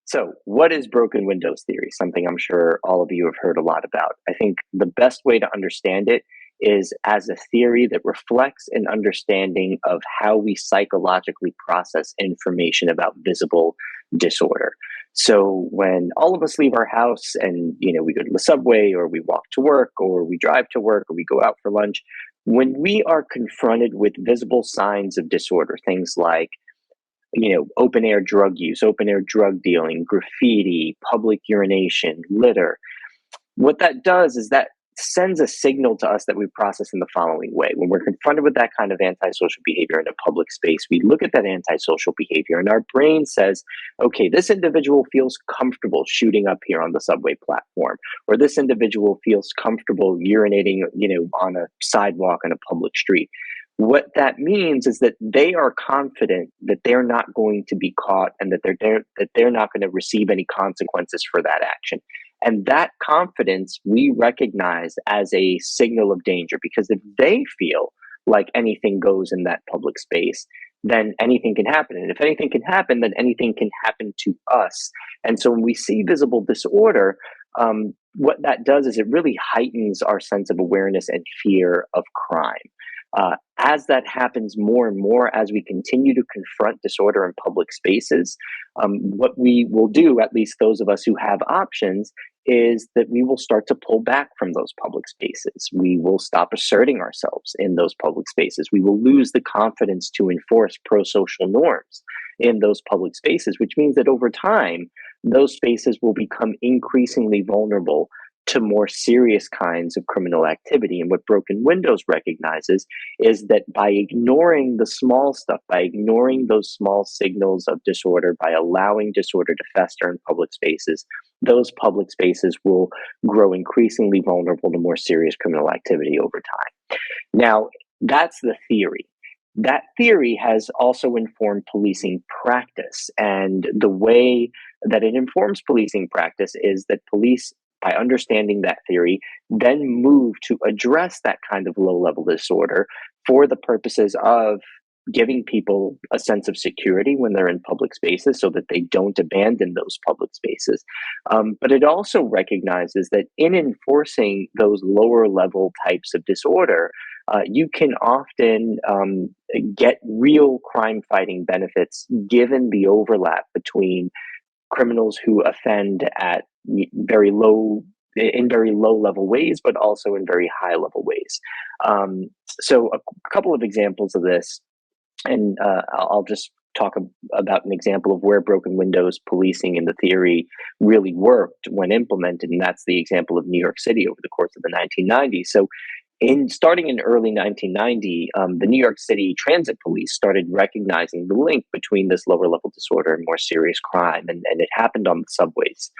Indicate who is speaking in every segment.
Speaker 1: So, what is broken windows theory? Something I'm sure all of you have heard a lot about. I think the best way to understand it is as a theory that reflects an understanding of how we psychologically process information about visible disorder. So, when all of us leave our house and we go to the subway or we walk to work or we drive to work or we go out for lunch, when we are confronted with visible signs of disorder, things like open air drug use, open air drug dealing, graffiti, public urination, litter. What that does is that sends a signal to us that we process in the following way. When we're confronted with that kind of antisocial behavior in a public space, we look at that antisocial behavior and our brain says, okay, this individual feels comfortable shooting up here on the subway platform, or this individual feels comfortable urinating, on a sidewalk on a public street. What that means is that they are confident that they're not going to be caught and that they're not going to receive any consequences for that action. And that confidence we recognize as a signal of danger, because if they feel like anything goes in that public space, then anything can happen. And if anything can happen, then anything can happen to us. And so when we see visible disorder, what that does is it really heightens our sense of awareness and fear of crime. As that happens more and more, as we continue to confront disorder in public spaces, what we will do, at least those of us who have options, is that we will start to pull back from those public spaces. We will stop asserting ourselves in those public spaces. We will lose the confidence to enforce pro-social norms in those public spaces, which means that over time, those spaces will become increasingly vulnerable to more serious kinds of criminal activity. And what Broken Windows recognizes is that by ignoring the small stuff, by ignoring those small signals of disorder, by allowing disorder to fester in public spaces, those public spaces will grow increasingly vulnerable to more serious criminal activity over time. Now, that's the theory. That theory has also informed policing practice. And the way that it informs policing practice is that police, by understanding that theory, then move to address that kind of low-level disorder for the purposes of giving people a sense of security when they're in public spaces so that they don't abandon those public spaces. But it also recognizes that in enforcing those lower-level types of disorder, you can often get real crime-fighting benefits given the overlap between criminals who offend at very low level ways, but also in very high level ways. So a couple of examples of this, and I'll just talk about an example of where broken windows policing in the theory really worked when implemented, and that's the example of New York City over the course of the 1990s. So starting in early 1990, the New York City Transit Police started recognizing the link between this lower level disorder and more serious crime, and it happened on the subways.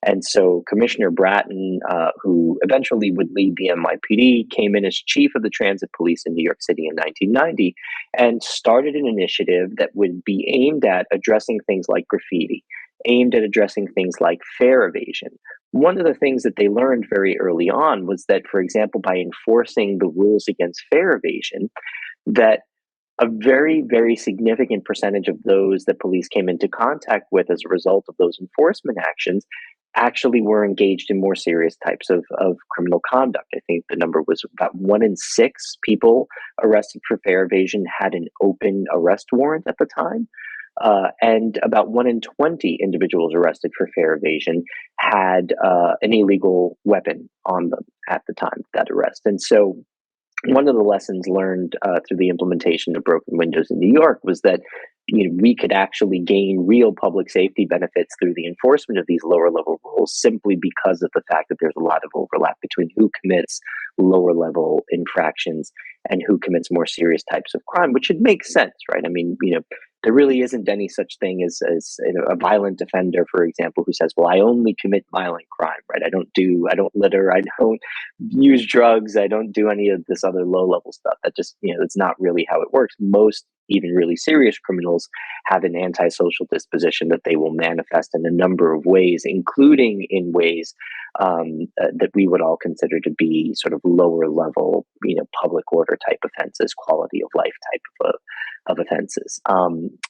Speaker 1: And so Commissioner Bratton, who eventually would lead the NYPD, came in as chief of the Transit Police in New York City in 1990 and started an initiative that would be aimed at addressing things like graffiti, aimed at addressing things like fare evasion. One of the things that they learned very early on was that, for example, by enforcing the rules against fare evasion, that a very, very significant percentage of those that police came into contact with as a result of those enforcement actions actually were engaged in more serious types of criminal conduct. I think the number was about 1 in 6 people arrested for fare evasion had an open arrest warrant at the time. And about 1 in 20 individuals arrested for fare evasion had an illegal weapon on them at the time of that arrest. And so one of the lessons learned through the implementation of broken windows in New York was that we could actually gain real public safety benefits through the enforcement of these lower level rules simply because of the fact that there's a lot of overlap between who commits lower level infractions and who commits more serious types of crime, which should make sense, right? I mean, there really isn't any such thing as a violent offender, for example, who says, well, I only commit violent crime, right? I don't litter, I don't use drugs, I don't do any of this other low level stuff. That just, that's not really how it works. Most even really serious criminals have an antisocial disposition that they will manifest in a number of ways, including in ways that we would all consider to be sort of lower level, public order type offenses, quality of life type of offenses.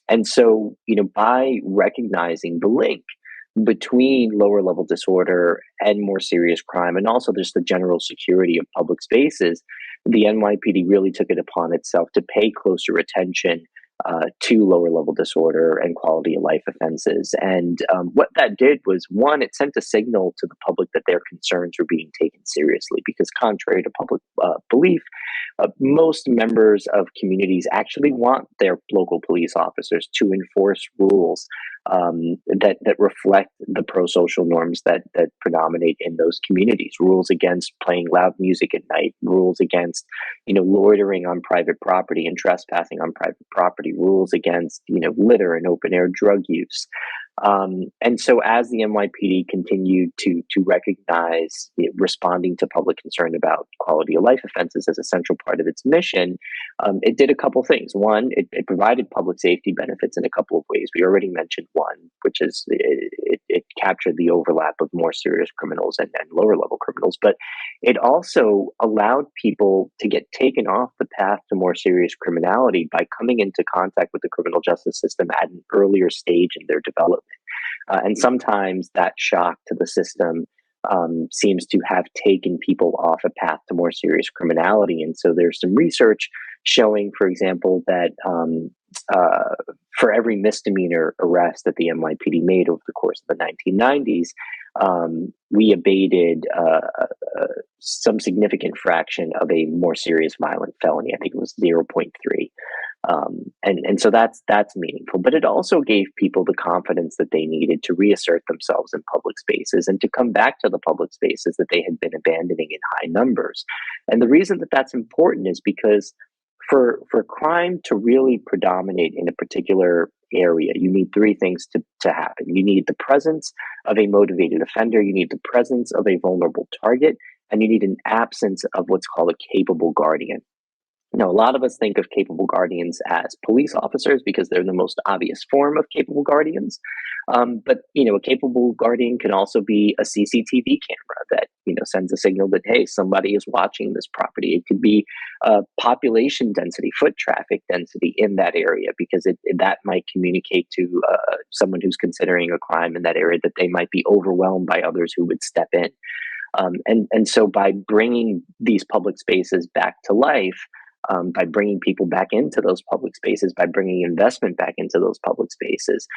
Speaker 1: And so, by recognizing the link between lower level disorder and more serious crime, and also just the general security of public spaces, the NYPD really took it upon itself to pay closer attention to lower level disorder and quality of life offenses. And what that did was, one, it sent a signal to the public that their concerns were being taken seriously, because contrary to public belief, most members of communities actually want their local police officers to enforce rules that reflect the pro-social norms that predominate in those communities. Rules against playing loud music at night, rules against loitering on private property and trespassing on private property, rules against litter and open air drug use. And so as the NYPD continued to recognize responding to public concern about quality of life offenses as a central part of its mission, it did a couple things. One, it provided public safety benefits in a couple of ways. We already mentioned one, which is it captured the overlap of more serious criminals and lower level criminals, but it also allowed people to get taken off the path to more serious criminality by coming into contact with the criminal justice system at an earlier stage in their development. And sometimes that shock to the system seems to have taken people off a path to more serious criminality. And so there's some research showing, for example, that for every misdemeanor arrest that the NYPD made over the course of the 1990s, we abated some significant fraction of a more serious violent felony. I think it was 0.3. And so that's meaningful, but it also gave people the confidence that they needed to reassert themselves in public spaces and to come back to the public spaces that they had been abandoning in high numbers. And the reason that that's important is because for crime to really predominate in a particular area, you need three things to happen. You need the presence of a motivated offender, you need the presence of a vulnerable target, and you need an absence of what's called a capable guardian. Now, a lot of us think of capable guardians as police officers because they're the most obvious form of capable guardians. But a capable guardian can also be a CCTV camera that sends a signal that, hey, somebody is watching this property. It could be population density, foot traffic density in that area, because that might communicate to someone who's considering a crime in that area that they might be overwhelmed by others who would step in. And so by bringing these public spaces back to life, by bringing people back into those public spaces, by bringing investment back into those public spaces,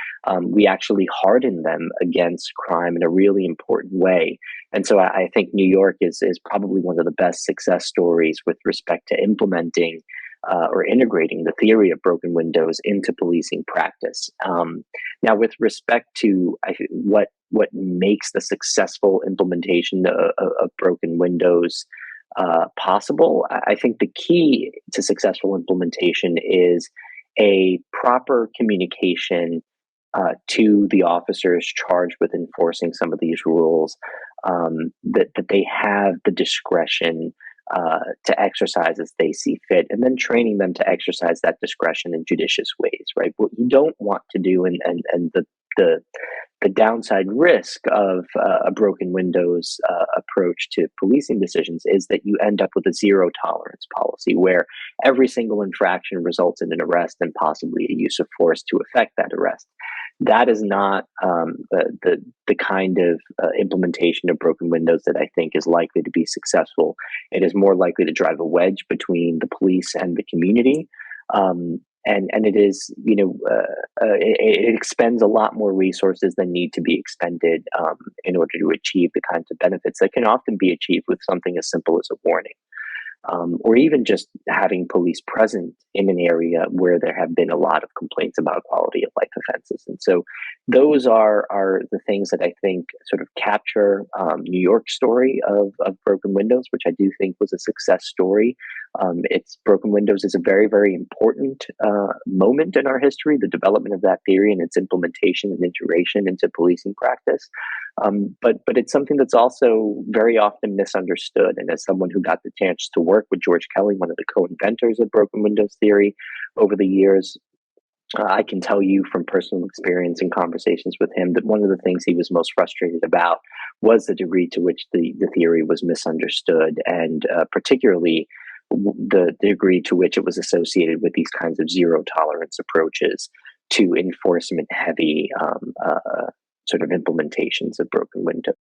Speaker 1: we actually harden them against crime in a really important way. And so I think New York is probably one of the best success stories with respect to implementing or integrating the theory of broken windows into policing practice. Now, with respect to what makes the successful implementation of broken windows possible, I think the key to successful implementation is a proper communication to the officers charged with enforcing some of these rules, that they have the discretion to exercise as they see fit, and then training them to exercise that discretion in judicious ways, right? What you don't want to do, and the downside risk of a broken windows approach to policing decisions is that you end up with a zero tolerance policy where every single infraction results in an arrest and possibly a use of force to effect that arrest. That is not the kind of implementation of broken windows that I think is likely to be successful. It is more likely to drive a wedge between the police and the community. And it is, it expends a lot more resources than need to be expended in order to achieve the kinds of benefits that can often be achieved with something as simple as a warning. Or even just having police present in an area where there have been a lot of complaints about quality of life offenses. And so those are the things that I think sort of capture New York's story of broken windows, which I do think was a success story. Broken windows is a very, very important moment in our history, the development of that theory and its implementation and integration into policing practice. But it's something that's also very often misunderstood. And as someone who got the chance to work with George Kelly, one of the co-inventors of broken windows theory over the years, I can tell you from personal experience and conversations with him that one of the things he was most frustrated about was the degree to which the theory was misunderstood, and particularly the degree to which it was associated with these kinds of zero tolerance approaches to enforcement heavy sort of implementations of broken windows.